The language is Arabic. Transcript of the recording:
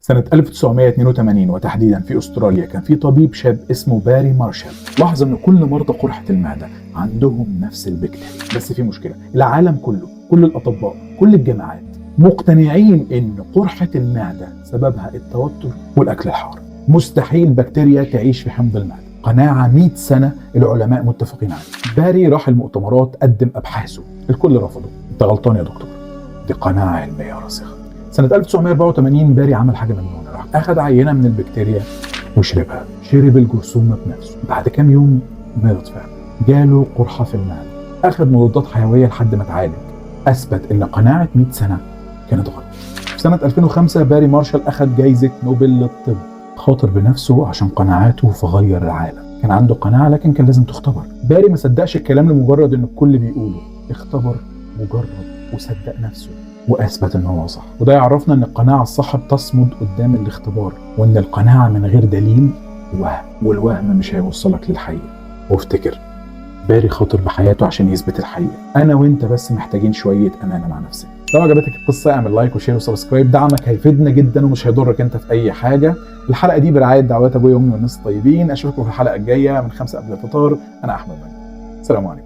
سنة 1982 وتحديدا في أستراليا كان في طبيب شاب اسمه باري مارشال لاحظ أن كل مرضى قرحة المعدة عندهم نفس البكتيريا. بس في مشكلة، العالم كله، كل الأطباء، كل الجامعات مقتنعين أن قرحة المعدة سببها التوتر والأكل الحار. مستحيل بكتيريا تعيش في حمض المعدة، قناعة 100 سنة العلماء متفقين عليها. باري راح المؤتمرات قدم أبحاثه، الكل رفضه. أنت غلطان يا دكتور، دي قناعة علمية راسخة. سنة 1984 باري عمل حاجة مجنونة، راح أخذ عينة من البكتيريا وشربها، شرب الجرثومة بنفسه. بعد كام يوم مرض فعلا، جاله قرحة في المعدة، أخذ مضادات حيوية لحد ما اتعالج. أثبت إن قناعة 100 سنة كانت غلط. في سنة 2005 باري مارشال أخذ جايزة نوبل للطب، خاطر بنفسه عشان قناعاته فغير العالم. كان عنده قناعة لكن كان لازم تختبر. باري ما صدقش الكلام لمجرد إن الكل بيقوله، اختبر وجرب وصدق نفسه واثبت ان هو صح. وده يعرفنا ان القناعه الصح بتصمد قدام الاختبار، وان القناعه من غير دليل وهم، والوهم مش هيوصلك للحقيقه. وافتكر، باري خاطر بحياته عشان يثبت الحقيقه. انا وانت بس محتاجين شويه امانه مع نفسنا. لو عجبتك القصه اعمل لايك وشير وسبسكرايب، دعمك هيفيدنا جدا ومش هيضرك انت في اي حاجه. الحلقه دي برعايه دعوات ابويا وامي والناس الطيبين. اشوفكم في الحلقه الجايه من 5 قبل الفطار. انا احمد مجدي، سلام عليكم.